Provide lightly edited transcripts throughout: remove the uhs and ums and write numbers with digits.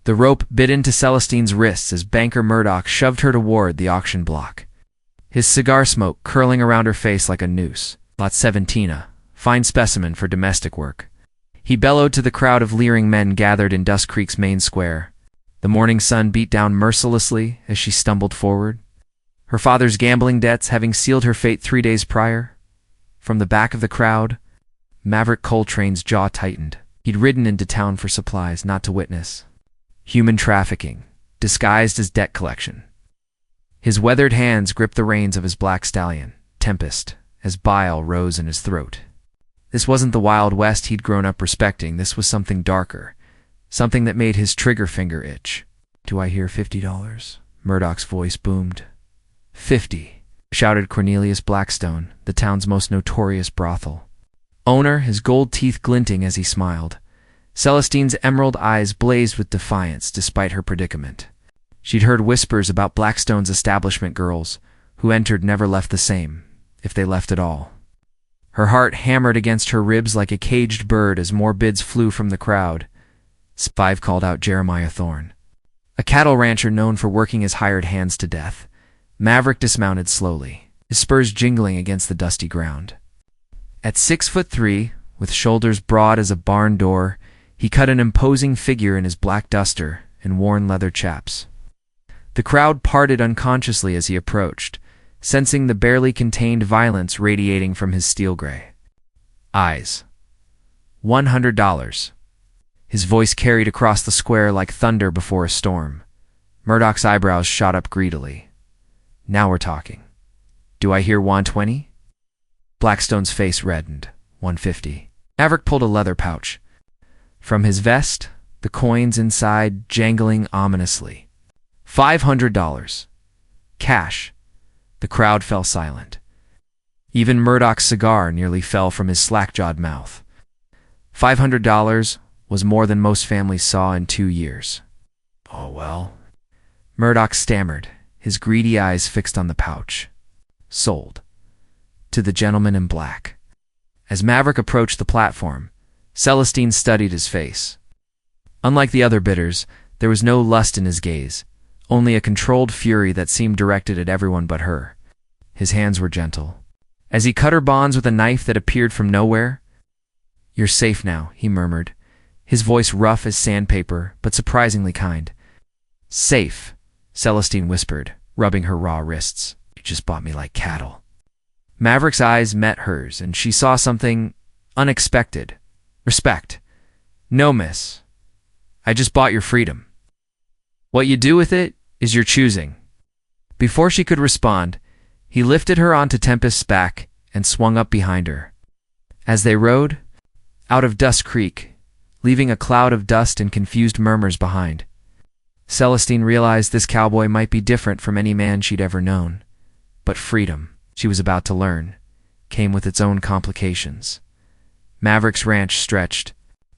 The rope bit into Celestine's wrists as banker Murdoch shoved her toward the auction block, his cigar smoke curling around her face like a noose. Lot 17, fine specimen for domestic work. He bellowed to the crowd of leering men gathered in Dust Creek's main square. The morning sun beat down mercilessly as she stumbled forward, her father's gambling debts having sealed her fate 3 days prior. From the back of the crowd, Maverick Coltrane's jaw tightened. He'd ridden into town for supplies, not to witness human trafficking, disguised as debt collection. His weathered hands gripped the reins of his black stallion, Tempest, as bile rose in his throat. This wasn't the Wild West he'd grown up respecting. This was something darker, something that made his trigger finger itch. "Do I hear $50? Murdoch's voice boomed. "50, shouted Cornelius Blackstone, the town's most notorious brothel owner, his gold teeth glinting as he smiled. Celestine's emerald eyes blazed with defiance despite her predicament. She'd heard whispers about Blackstone's establishment girls, who entered never left the same, if they left at all. Her heart hammered against her ribs like a caged bird as more bids flew from the crowd. "5," called out Jeremiah Thorne, a cattle rancher known for working his hired hands to death. Maverick dismounted slowly, his spurs jingling against the dusty ground. At 6'3", with shoulders broad as a barn door, he cut an imposing figure in his black duster and worn leather chaps. The crowd parted unconsciously as he approached, sensing the barely contained violence radiating from his steel gray eyes. $100. His voice carried across the square like thunder before a storm. Murdoch's eyebrows shot up greedily. "Now we're talking. Do I hear 120? Blackstone's face reddened. 150. Maverick pulled a leather pouch from his vest, the coins inside jangling ominously. $500. Cash. The crowd fell silent. Even Murdoch's cigar nearly fell from his slack-jawed mouth. $500 was more than most families saw in 2 years. "Oh, well," Murdoch stammered, his greedy eyes fixed on the pouch. "Sold. To the gentleman in black." As Maverick approached the platform, Celestine studied his face. Unlike the other bidders, there was no lust in his gaze, only a controlled fury that seemed directed at everyone but her. His hands were gentle. As he cut her bonds with a knife that appeared from nowhere, "You're safe now," he murmured, his voice rough as sandpaper, but surprisingly kind. "Safe," Celestine whispered, rubbing her raw wrists. "You just bought me like cattle." Maverick's eyes met hers, and she saw something unexpected. Respect. "No, miss. I just bought your freedom. What you do with it is your choosing." Before she could respond, he lifted her onto Tempest's back and swung up behind her. As they rode, out of Dust Creek, leaving a cloud of dust and confused murmurs behind, Celestine realized this cowboy might be different from any man she'd ever known. But freedom, she was about to learn, came with its own complications. Maverick's ranch stretched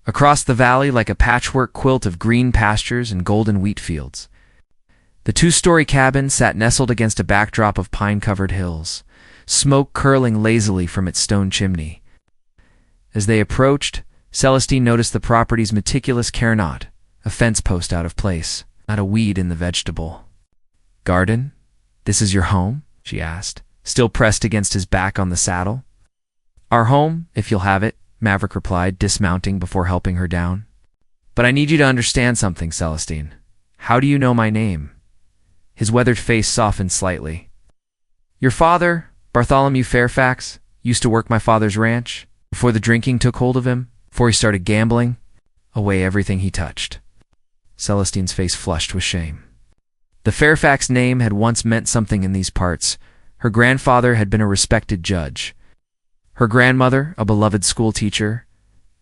across the valley like a patchwork quilt of green pastures and golden wheat fields. The 2-story cabin sat nestled against a backdrop of pine-covered hills, smoke curling lazily from its stone chimney. As they approached, Celestine noticed the property's meticulous care, not a fence post out of place, not a weed in the vegetable garden. "This is your home?" she asked, still pressed against his back on the saddle. "Our home, if you'll have it," Maverick replied, dismounting before helping her down. "But I need you to understand something, Celestine. How do you know my name?" His weathered face softened slightly. "Your father, Bartholomew Fairfax, used to work my father's ranch, before the drinking took hold of him, before he started gambling away everything he touched." Celestine's face flushed with shame. The Fairfax name had once meant something in these parts. Her grandfather had been a respected judge. Her grandmother, a beloved schoolteacher.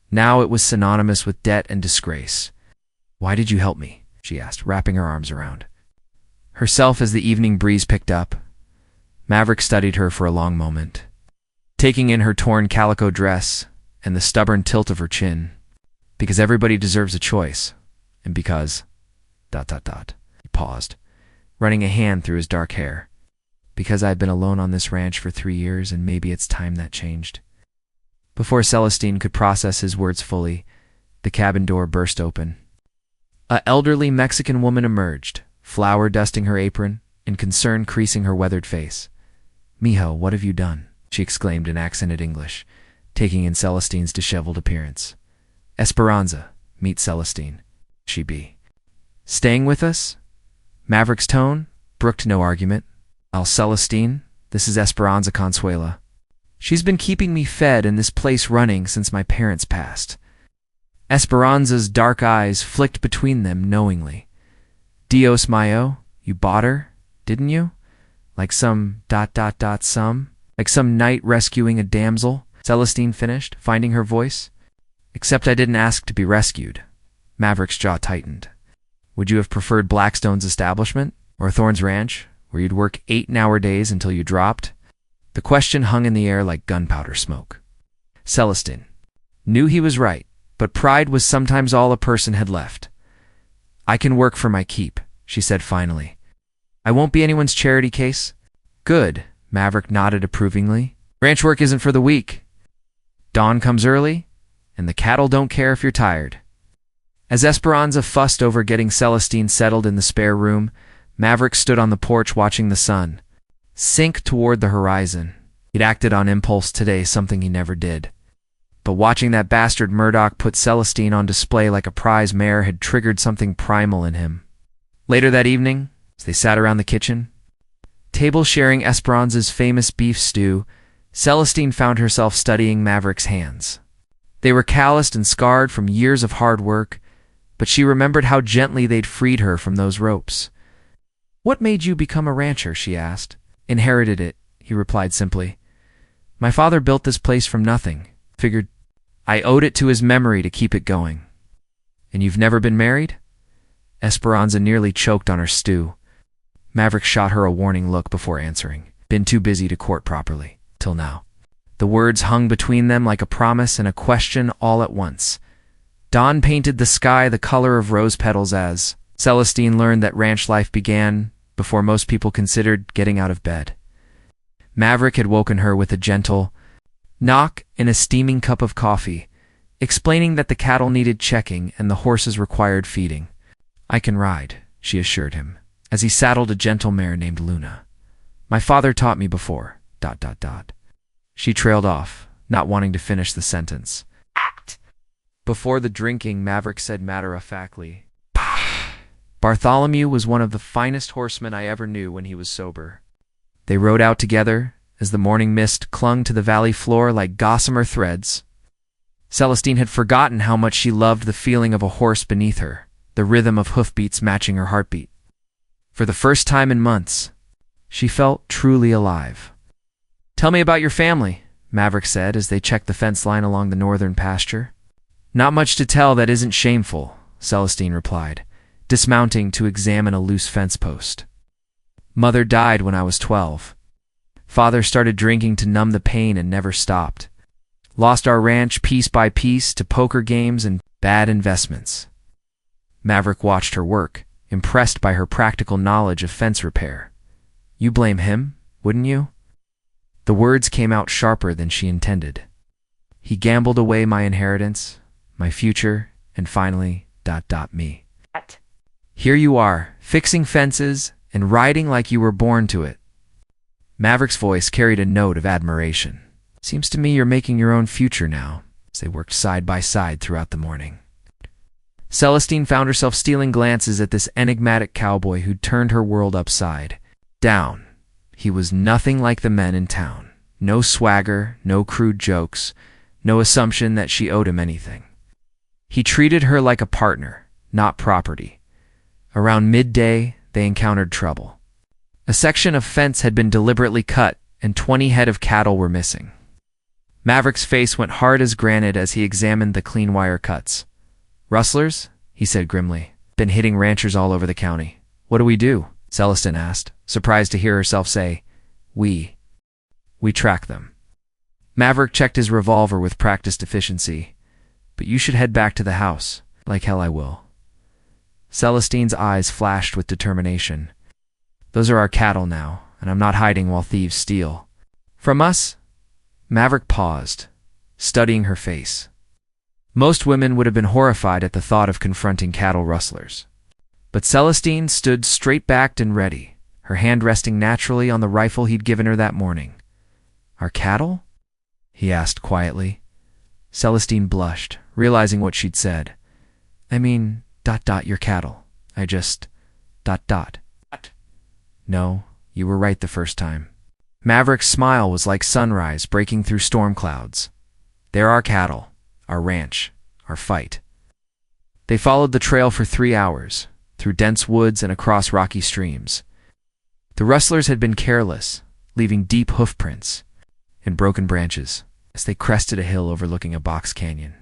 Now it was synonymous with debt and disgrace. "Why did you help me?" she asked, wrapping her arms around herself as the evening breeze picked up. Maverick studied her for a long moment, taking in her torn calico dress and the stubborn tilt of her chin. "Because everybody deserves a choice, and because... He paused, running a hand through his dark hair. "Because I've been alone on this ranch for 3 years, and maybe it's time that changed." Before Celestine could process his words fully, the cabin door burst open. A elderly Mexican woman emerged, flour dusting her apron and concern creasing her weathered face. "Mijo, what have you done?" she exclaimed in accented English, taking in Celestine's disheveled appearance. "Esperanza, meet Celestine. She be staying with us?" Maverick's tone brooked no argument. "I'll Celestine, this is Esperanza Consuela. She's been keeping me fed and this place running since my parents passed." Esperanza's dark eyes flicked between them knowingly. "Dios mío, you bought her, didn't you? Like some ... Like some knight rescuing a damsel," Celestine finished, finding her voice. "Except I didn't ask to be rescued." Maverick's jaw tightened. "Would you have preferred Blackstone's establishment? Or Thorne's ranch, where you'd work 8-hour days until you dropped?" The question hung in the air like gunpowder smoke. Celestine knew he was right, but pride was sometimes all a person had left. "I can work for my keep," she said finally. "I won't be anyone's charity case." "Good," Maverick nodded approvingly. "Ranch work isn't for the weak. Dawn comes early, and the cattle don't care if you're tired." As Esperanza fussed over getting Celestine settled in the spare room, Maverick stood on the porch watching the sun sink toward the horizon. He'd acted on impulse today, something he never did. But watching that bastard Murdoch put Celestine on display like a prize mare had triggered something primal in him. Later that evening, as they sat around the kitchen, table sharing Esperanza's famous beef stew, Celestine found herself studying Maverick's hands. They were calloused and scarred from years of hard work, but she remembered how gently they'd freed her from those ropes. "What made you become a rancher?" she asked. "Inherited it," he replied simply. "My father built this place from nothing. Figured I owed it to his memory to keep it going." "And you've never been married?" Esperanza nearly choked on her stew. Maverick shot her a warning look before answering. "Been too busy to court properly, till now." The words hung between them like a promise and a question all at once. Dawn painted the sky the color of rose petals as Celestine learned that ranch life began before most people considered getting out of bed. Maverick had woken her with a gentle knock and a steaming cup of coffee, explaining that the cattle needed checking and the horses required feeding. "I can ride," she assured him, as he saddled a gentle mare named Luna. "My father taught me before, ... She trailed off, not wanting to finish the sentence. Before the drinking, Maverick said matter-of-factly, "Bartholomew was one of the finest horsemen I ever knew when he was sober." They rode out together as the morning mist clung to the valley floor like gossamer threads. Celestine had forgotten how much she loved the feeling of a horse beneath her, the rhythm of hoofbeats matching her heartbeat. For the first time in months, she felt truly alive. "Tell me about your family," Maverick said as they checked the fence line along the northern pasture. "Not much to tell that isn't shameful," Celestine replied, dismounting to examine a loose fence post. "Mother died when I was 12. Father started drinking to numb the pain and never stopped. Lost our ranch piece by piece to poker games and bad investments." Maverick watched her work, impressed by her practical knowledge of fence repair. "You blame him, wouldn't you?" The words came out sharper than she intended. "He gambled away my inheritance, my future, and finally, ... me. Here you are, fixing fences and riding like you were born to it." Maverick's voice carried a note of admiration. "Seems to me you're making your own future now," as they worked side by side throughout the morning. Celestine found herself stealing glances at this enigmatic cowboy who'd turned her world upside down. He was nothing like the men in town. No swagger, no crude jokes, no assumption that she owed him anything. He treated her like a partner, not property. Around midday, they encountered trouble. A section of fence had been deliberately cut, and 20 head of cattle were missing. Maverick's face went hard as granite as he examined the clean wire cuts. "Rustlers?" he said grimly. "Been hitting ranchers all over the county. What do we do?" Celestine asked, surprised to hear herself say, We track them." Maverick checked his revolver with practiced efficiency. "But you should head back to the house." "Like hell I will." Celestine's eyes flashed with determination. "Those are our cattle now, and I'm not hiding while thieves steal." "From us?" Maverick paused, studying her face. Most women would have been horrified at the thought of confronting cattle rustlers. But Celestine stood straight-backed and ready, her hand resting naturally on the rifle he'd given her that morning. "Our cattle?" he asked quietly. Celestine blushed, realizing what she'd said. "I mean, your cattle. I just, No, you were right the first time." Maverick's smile was like sunrise breaking through storm clouds. "They're our cattle, our ranch, our fight." They followed the trail for 3 hours, through dense woods and across rocky streams. The rustlers had been careless, leaving deep hoof prints and broken branches as they crested a hill overlooking a box canyon.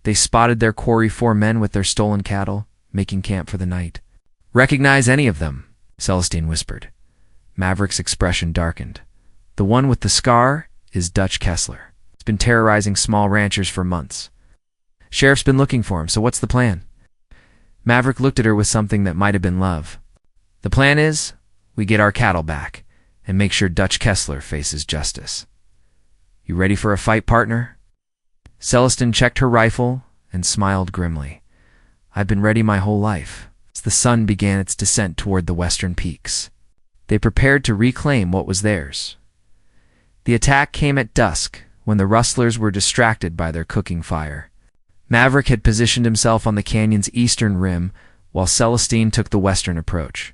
They spotted their quarry 4 men with their stolen cattle, making camp for the night. "Recognize any of them?" Celestine whispered. Maverick's expression darkened. "The one with the scar is Dutch Kessler. He's been terrorizing small ranchers for months. Sheriff's been looking for him, so what's the plan?" Maverick looked at her with something that might have been love. "The plan is, we get our cattle back and make sure Dutch Kessler faces justice. You ready for a fight, partner?" Celestine checked her rifle and smiled grimly. "I've been ready my whole life." As the sun began its descent toward the western peaks, they prepared to reclaim what was theirs. The attack came at dusk, when the rustlers were distracted by their cooking fire. Maverick had positioned himself on the canyon's eastern rim, while Celestine took the western approach.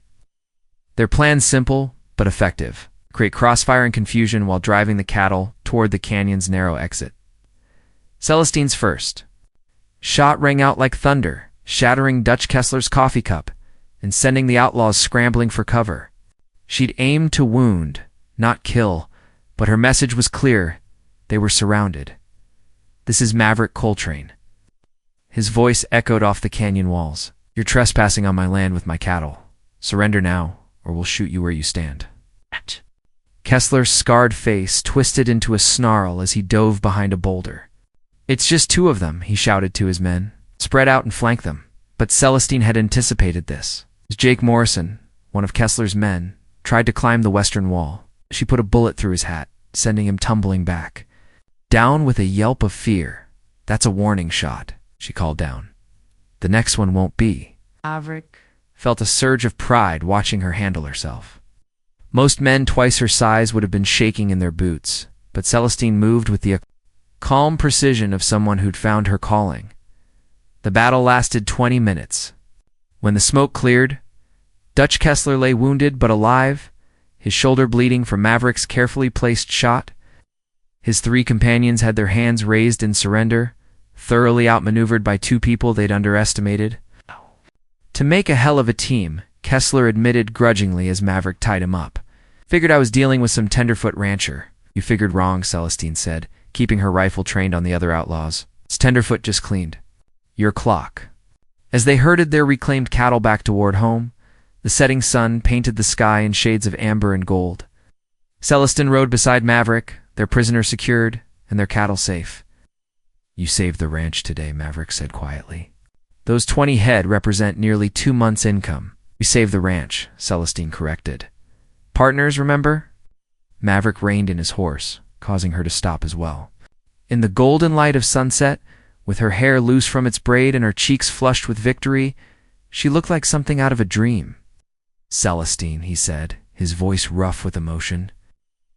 Their plan simple, but effective: create crossfire and confusion while driving the cattle toward the canyon's narrow exit. Celestine's first shot rang out like thunder, shattering Dutch Kessler's coffee cup and sending the outlaws scrambling for cover. She'd aimed to wound, not kill, but her message was clear: they were surrounded. "This is Maverick Coltrane." His voice echoed off the canyon walls. "You're trespassing on my land with my cattle. Surrender now, or we'll shoot you where you stand." Kessler's scarred face twisted into a snarl as he dove behind a boulder. "It's just 2 of them," he shouted to his men. "Spread out and flank them." But Celestine had anticipated this. As Jake Morrison, one of Kessler's men, tried to climb the western wall, she put a bullet through his hat, sending him tumbling back. Down with a yelp of fear. "That's a warning shot," she called down. "The next one won't be." Maverick felt a surge of pride watching her handle herself. Most men twice her size would have been shaking in their boots, but Celestine moved with the calm precision of someone who'd found her calling. The battle lasted 20 minutes. When the smoke cleared, Dutch Kessler lay wounded but alive, his shoulder bleeding from Maverick's carefully placed shot. His 3 companions had their hands raised in surrender, thoroughly outmaneuvered by 2 people they'd underestimated. "To make a hell of a team," Kessler admitted grudgingly as Maverick tied him up. "Figured I was dealing with some tenderfoot rancher." "You figured wrong," Celestine said, keeping her rifle trained on the other outlaws. "It's tenderfoot just cleaned. Your clock." As they herded their reclaimed cattle back toward home, the setting sun painted the sky in shades of amber and gold. Celestine rode beside Maverick, their prisoner secured and their cattle safe. "You saved the ranch today," Maverick said quietly. "Those 20 head represent nearly 2 months' income." "We saved the ranch," Celestine corrected. "Partners, remember?" Maverick reined in his horse, causing her to stop as well. In the golden light of sunset, with her hair loose from its braid and her cheeks flushed with victory, she looked like something out of a dream. "Celestine," he said, his voice rough with emotion,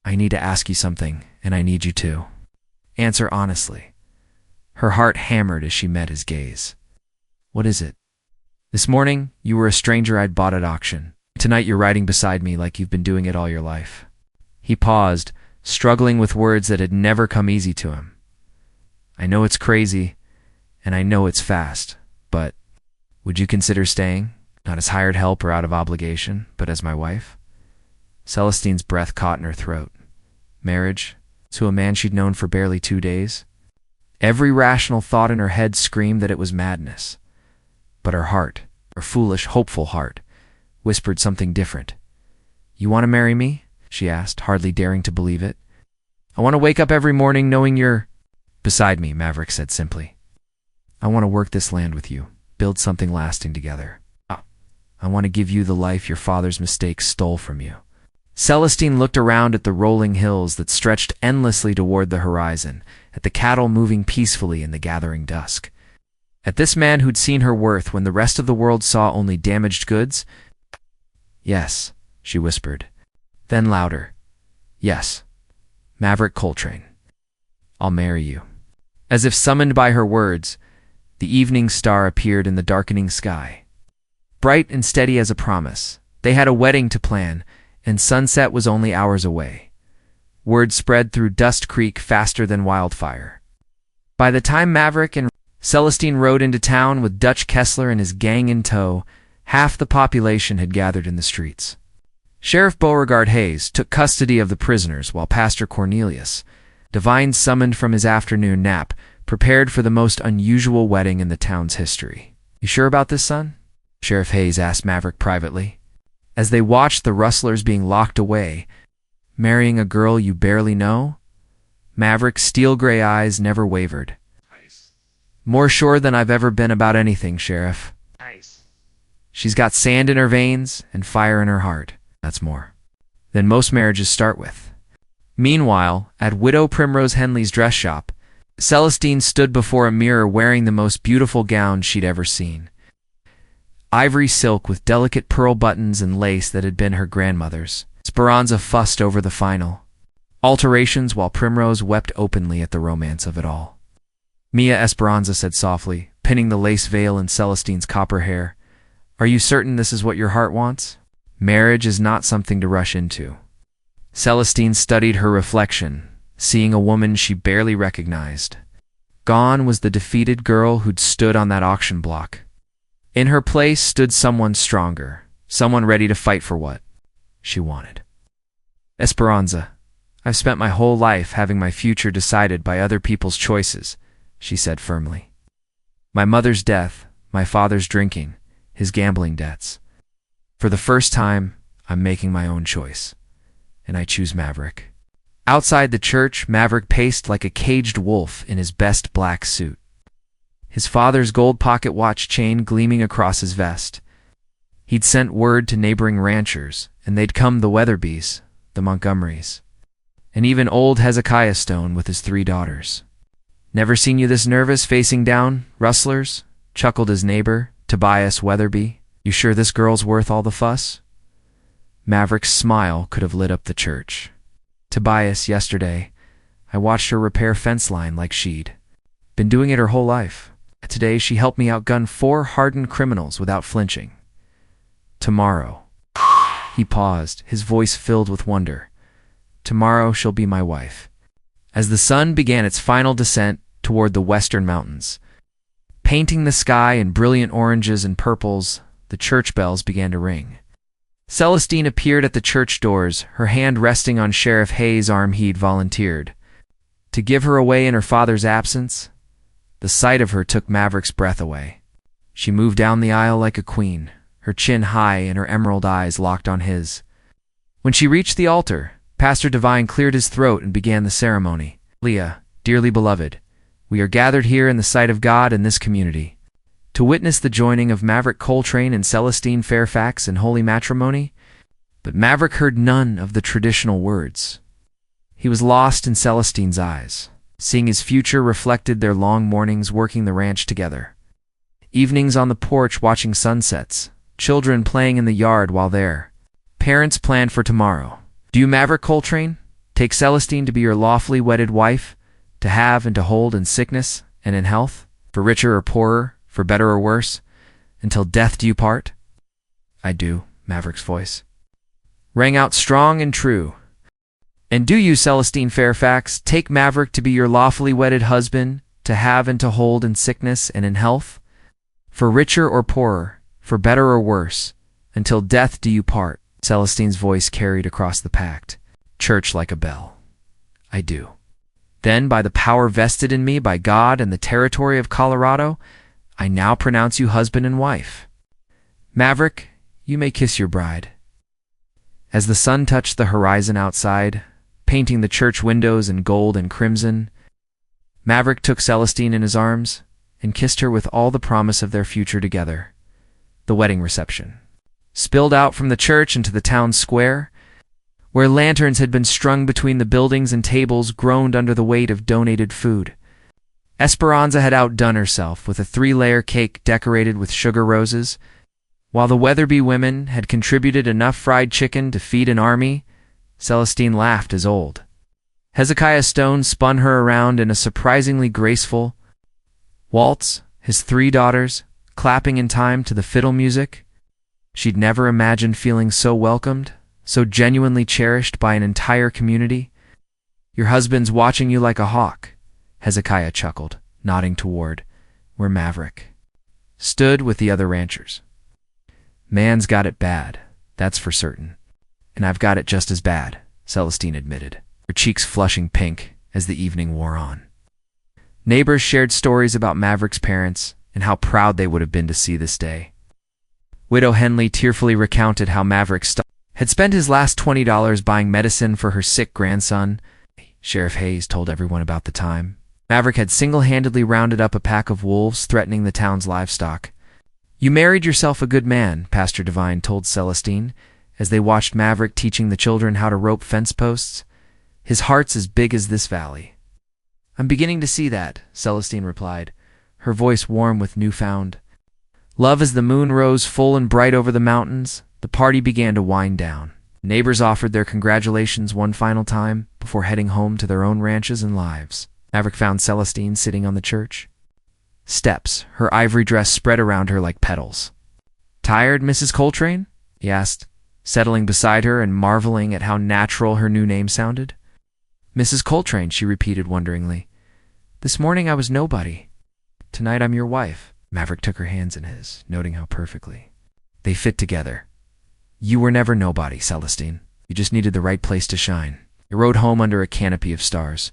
"I need to ask you something, and I need you to answer honestly." Her heart hammered as she met his gaze. "What is it?" "This morning, you were a stranger I'd bought at auction. Tonight you're riding beside me like you've been doing it all your life." He paused, struggling with words that had never come easy to him. "I know it's crazy, and I know it's fast, but would you consider staying? Not as hired help or out of obligation, but as my wife?" Celestine's breath caught in her throat. Marriage? To a man she'd known for barely 2 days? Every rational thought in her head screamed that it was madness. But her heart, her foolish, hopeful heart, whispered something different. "You want to marry me?" she asked, hardly daring to believe it. "I want to wake up every morning knowing you're beside me," Maverick said simply. "I want to work this land with you, build something lasting together. I want to give you the life your father's mistakes stole from you." Celestine looked around at the rolling hills that stretched endlessly toward the horizon, at the cattle moving peacefully in the gathering dusk. At this man who'd seen her worth when the rest of the world saw only damaged goods. "Yes," she whispered. Then louder. "Yes, Maverick Coltrane. I'll marry you." As if summoned by her words, the evening star appeared in the darkening sky. Bright and steady as a promise, they had a wedding to plan, and sunset was only hours away. Word spread through Dust Creek faster than wildfire. By the time Maverick and Celestine rode into town with Dutch Kessler and his gang in tow, half the population had gathered in the streets. Sheriff Beauregard Hayes took custody of the prisoners while Pastor Cornelius, divine summoned from his afternoon nap, prepared for the most unusual wedding in the town's history. "You sure about this, son?" Sheriff Hayes asked Maverick privately. As they watched the rustlers being locked away, "Marrying a girl you barely know?" Maverick's steel-gray eyes never wavered. Nice. "More sure than I've ever been about anything, Sheriff. Nice. She's got sand in her veins and fire in her heart. That's more than most marriages start with." Meanwhile, at Widow Primrose Henley's dress shop, Celestine stood before a mirror wearing the most beautiful gown she'd ever seen. Ivory silk with delicate pearl buttons and lace that had been her grandmother's. Esperanza fussed over the final alterations while Primrose wept openly at the romance of it all. "Mia," Esperanza said softly, pinning the lace veil in Celestine's copper hair, "are you certain this is what your heart wants? Marriage is not something to rush into." Celestine studied her reflection, seeing a woman she barely recognized. Gone was the defeated girl who'd stood on that auction block. In her place stood someone stronger, someone ready to fight for what she wanted. "Esperanza, I've spent my whole life having my future decided by other people's choices," she said firmly. "My mother's death, my father's drinking, his gambling debts. For the first time, I'm making my own choice, and I choose Maverick." Outside the church, Maverick paced like a caged wolf in his best black suit, his father's gold pocket watch chain gleaming across his vest. He'd sent word to neighboring ranchers, and they'd come the Weatherbys, the Montgomerys, and even old Hezekiah Stone with his 3 daughters. "Never seen you this nervous facing down, rustlers?" chuckled his neighbor, Tobias Weatherby. "You sure this girl's worth all the fuss?" Maverick's smile could have lit up the church. "Tobias, yesterday, I watched her repair fence line like she'd been doing it her whole life. Today she helped me outgun 4 hardened criminals without flinching. Tomorrow," he paused, his voice filled with wonder, "tomorrow she'll be my wife." As the sun began its final descent toward the western mountains, painting the sky in brilliant oranges and purples, the church bells began to ring. Celestine appeared at the church doors, her hand resting on Sheriff Hayes' arm he'd volunteered to give her away in her father's absence. The sight of her took Maverick's breath away. She moved down the aisle like a queen, her chin high and her emerald eyes locked on his. When she reached the altar, Pastor Devine cleared his throat and began the ceremony. "Leah, dearly beloved, we are gathered here in the sight of God in this community to witness the joining of Maverick Coltrane and Celestine Fairfax in holy matrimony." But Maverick heard none of the traditional words. He was lost in Celestine's eyes, seeing his future reflected their long mornings working the ranch together. Evenings on the porch watching sunsets, children playing in the yard while their parents planned for tomorrow. "Do you, Maverick Coltrane, take Celestine to be your lawfully wedded wife, to have and to hold in sickness and in health, for richer or poorer, for better or worse, until death do you part?" "I do," Maverick's voice rang out strong and true. "And do you, Celestine Fairfax, take Maverick to be your lawfully wedded husband, to have and to hold in sickness and in health, for richer or poorer, for better or worse, until death do you part?" Celestine's voice carried across the packed church like a bell. "I do." "Then, by the power vested in me by God and the territory of Colorado, I now pronounce you husband and wife. Maverick, you may kiss your bride." As the sun touched the horizon outside, painting the church windows in gold and crimson, Maverick took Celestine in his arms and kissed her with all the promise of their future together. The wedding reception spilled out from the church into the town square, where lanterns had been strung between the buildings and tables groaned under the weight of donated food. Esperanza had outdone herself with a 3-layer cake decorated with sugar roses, while the Weatherby women had contributed enough fried chicken to feed an army. Celestine laughed as old. Hezekiah Stone spun her around in a surprisingly graceful waltz, his 3 daughters clapping in time to the fiddle music. She'd never imagined feeling so welcomed, so genuinely cherished by an entire community. "Your husband's watching you like a hawk," Hezekiah chuckled, nodding toward where Maverick stood with the other ranchers. "Man's got it bad, that's for certain. And I've got it just as bad," Celestine admitted, her cheeks flushing pink as the evening wore on. Neighbors shared stories about Maverick's parents and how proud they would have been to see this day. Widow Henley tearfully recounted how Maverick had spent his last $20 buying medicine for her sick grandson. Sheriff Hayes told everyone about the time Maverick had single-handedly rounded up a pack of wolves threatening the town's livestock. "You married yourself a good man," Pastor Devine told Celestine, as they watched Maverick teaching the children how to rope fence posts. "His heart's as big as this valley." "I'm beginning to see that," Celestine replied, her voice warm with newfound love. As the moon rose full and bright over the mountains, the party began to wind down. Neighbors offered their congratulations one final time before heading home to their own ranches and lives. Maverick found Celestine sitting on the church steps, her ivory dress spread around her like petals. "Tired, Mrs. Coltrane?" he asked, settling beside her and marveling at how natural her new name sounded. "Mrs. Coltrane," she repeated wonderingly. "This morning I was nobody. Tonight I'm your wife." Maverick took her hands in his, noting how perfectly they fit together. "You were never nobody, Celestine. You just needed the right place to shine." They rode home under a canopy of stars.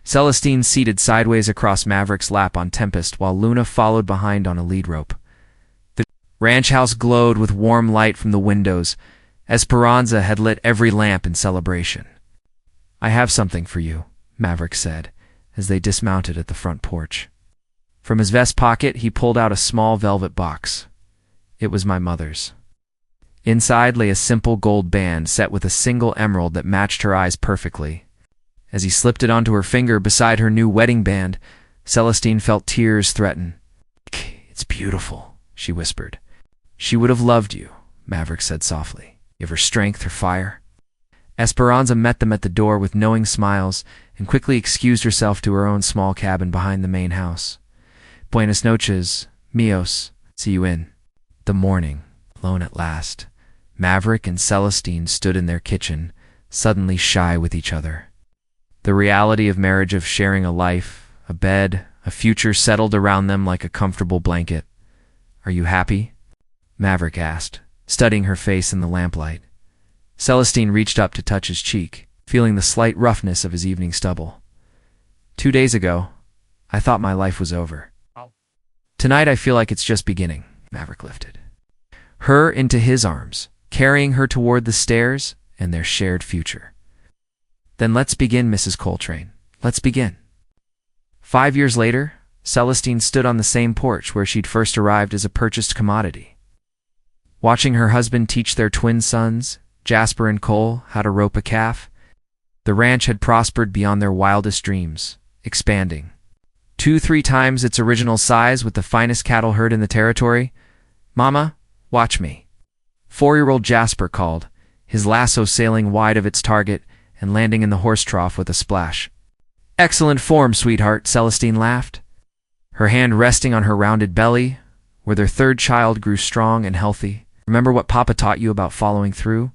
Celestine seated sideways across Maverick's lap on Tempest, while Luna followed behind on a lead rope. The ranch house glowed with warm light from the windows. Esperanza had lit every lamp in celebration. "I have something for you," Maverick said, as they dismounted at the front porch. From his vest pocket, he pulled out a small velvet box. It was my mother's. Inside lay a simple gold band set with a single emerald that matched her eyes perfectly. As he slipped it onto her finger beside her new wedding band, Celestine felt tears threaten. "It's beautiful," she whispered. "She would have loved you," Maverick said softly. "You have her strength, her fire." Esperanza met them at the door with knowing smiles and quickly excused herself to her own small cabin behind the main house. "Buenas noches, míos. See you in the morning." Alone at last, Maverick and Celestine stood in their kitchen, suddenly shy with each other. The reality of marriage, of sharing a life, a bed, a future settled around them like a comfortable blanket. "Are you happy?" Maverick asked, studying her face in the lamplight. Celestine reached up to touch his cheek, feeling the slight roughness of his evening stubble. "2 days ago, I thought my life was over. Tonight I feel like it's just beginning." Maverick lifted her into his arms, carrying her toward the stairs and their shared future. "Then let's begin, Mrs. Coltrane. Let's begin." 5 years later, Celestine stood on the same porch where she'd first arrived as a purchased commodity. Watching her husband teach their twin sons, Jasper and Cole, how to rope a calf, the ranch had prospered beyond their wildest dreams, expanding 2-3 times its original size with the finest cattle herd in the territory. "Mama, watch me," 4-year-old Jasper called, his lasso sailing wide of its target and landing in the horse trough with a splash. "Excellent form, sweetheart," Celestine laughed, her hand resting on her rounded belly, where their third child grew strong and healthy. "Remember what Papa taught you about following through?"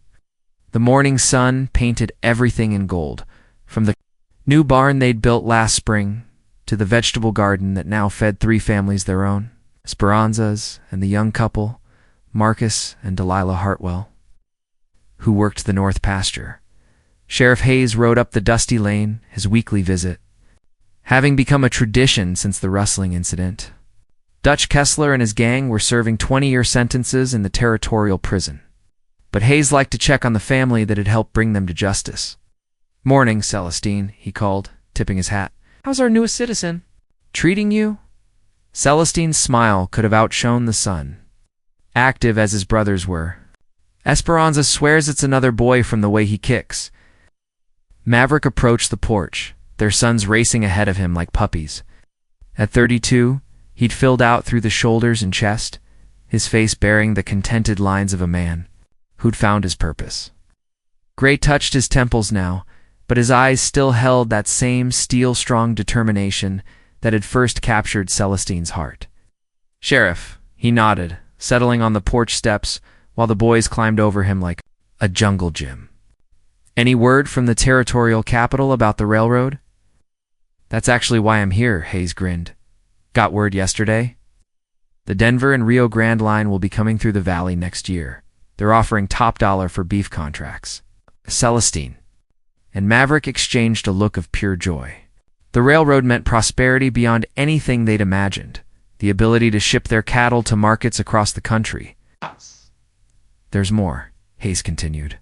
The morning sun painted everything in gold, from the new barn they'd built last spring to the vegetable garden that now fed 3 families their own, Esperanza's and the young couple, Marcus and Delilah Hartwell, who worked the north pasture. Sheriff Hayes rode up the dusty lane, his weekly visit, having become a tradition since the rustling incident. Dutch Kessler and his gang were serving 20-year sentences in the territorial prison, but Hayes liked to check on the family that had helped bring them to justice. "Morning, Celestine," he called, tipping his hat. "How's our newest citizen treating you?" Celestine's smile could have outshone the sun. Active as his brothers were, Esperanza swears it's another boy from the way he kicks. Maverick approached the porch, their sons racing ahead of him like puppies. At 32, he'd filled out through the shoulders and chest, his face bearing the contented lines of a man who'd found his purpose. Gray touched his temples now, but his eyes still held that same steel-strong determination that had first captured Celestine's heart. "Sheriff," he nodded, settling on the porch steps while the boys climbed over him like a jungle gym. "Any word from the territorial capital about the railroad?" "That's actually why I'm here," Hayes grinned. "Got word yesterday? The Denver and Rio Grande line will be coming through the valley next year. They're offering top dollar for beef contracts." Celestine and Maverick exchanged a look of pure joy. The railroad meant prosperity beyond anything they'd imagined, the ability to ship their cattle to markets across the country. "There's more," Hayes continued.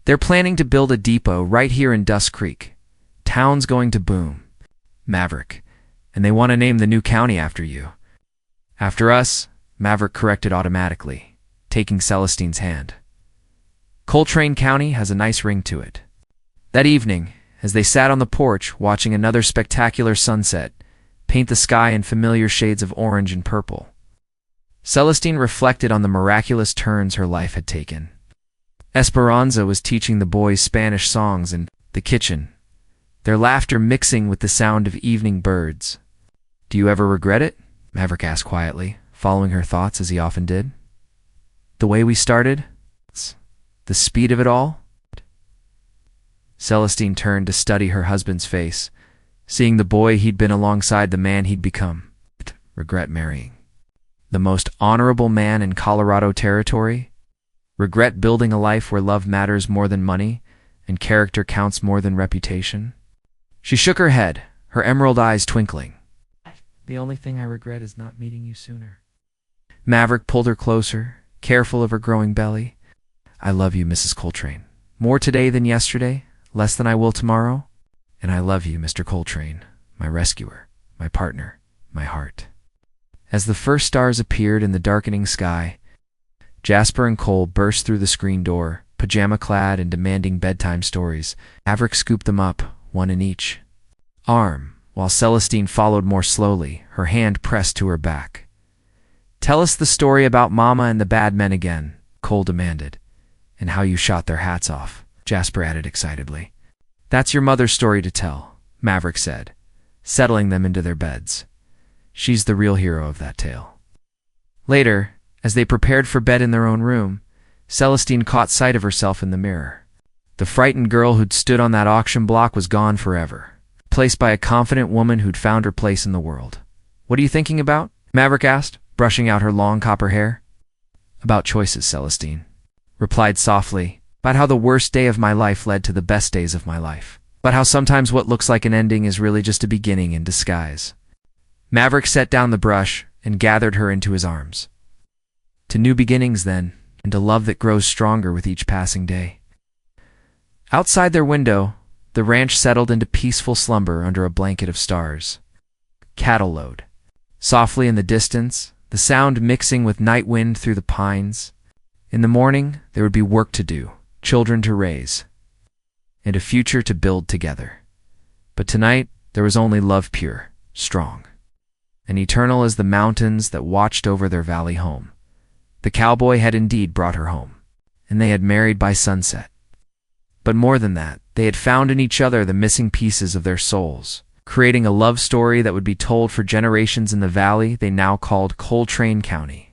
"They're planning to build a depot right here in Dust Creek. Town's going to boom, Maverick, and they want to name the new county after you." "After us," Maverick corrected automatically, taking Celestine's hand. "Coltrane County has a nice ring to it." That evening, as they sat on the porch watching another spectacular sunset paint the sky in familiar shades of orange and purple, Celestine reflected on the miraculous turns her life had taken. Esperanza was teaching the boys Spanish songs in the kitchen, their laughter mixing with the sound of evening birds. "Do you ever regret it?" Maverick asked quietly, following her thoughts as he often did. "The way we started? The speed of it all?" Celestine turned to study her husband's face, seeing the boy he'd been alongside the man he'd become. Regret marrying the most honorable man in Colorado territory? Regret building a life where love matters more than money and character counts more than reputation? She shook her head, her emerald eyes twinkling. "The only thing I regret is not meeting you sooner." Maverick pulled her closer, careful of her growing belly. "I love you, Mrs. Coltrane. More today than yesterday, less than I will tomorrow. And I love you, Mr. Coltrane, my rescuer, my partner, my heart." As the first stars appeared in the darkening sky, Jasper and Cole burst through the screen door, pajama-clad and demanding bedtime stories. Maverick scooped them up, one in each arm, while Celestine followed more slowly, her hand pressed to her back. "Tell us the story about Mama and the bad men again," Cole demanded. "And how you shot their hats off," Jasper added excitedly. "That's your mother's story to tell," Maverick said, settling them into their beds. "She's the real hero of that tale." Later, as they prepared for bed in their own room, Celestine caught sight of herself in the mirror. The frightened girl who'd stood on that auction block was gone forever, replaced by a confident woman who'd found her place in the world. "What are you thinking about?" Maverick asked, brushing out her long copper hair. "About choices," Celestine replied softly. "About how the worst day of my life led to the best days of my life. About how sometimes what looks like an ending is really just a beginning in disguise." Maverick set down the brush and gathered her into his arms. "To new beginnings, then, and to love that grows stronger with each passing day." Outside their window, the ranch settled into peaceful slumber under a blanket of stars. Cattle lowed softly in the distance, the sound mixing with night wind through the pines. In the morning, there would be work to do, children to raise, and a future to build together. But tonight, there was only love pure, strong, and eternal as the mountains that watched over their valley home. The cowboy had indeed brought her home, and they had married by sunset. But more than that, they had found in each other the missing pieces of their souls, creating a love story that would be told for generations in the valley they now called Coltrane County.